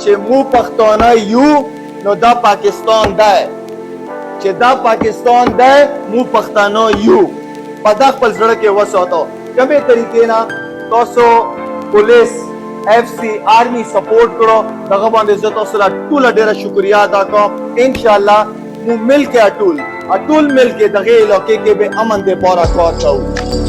چې مو پښتانه یو نو دا پاکستان دی، چې دا پاکستان دی مو پښتانه یو. په دا خپل زړه کې وساتو. کومې طریقې نه تاسو پولیس اف سی آرمی سپورټ کړو دغه باندې زه تاسو ته ټوله ډیره شکریا ادا کوم. ان شاء الله مو مل کې ټول مل کې دغه علاقې کې به امن دې پاره کار کوو.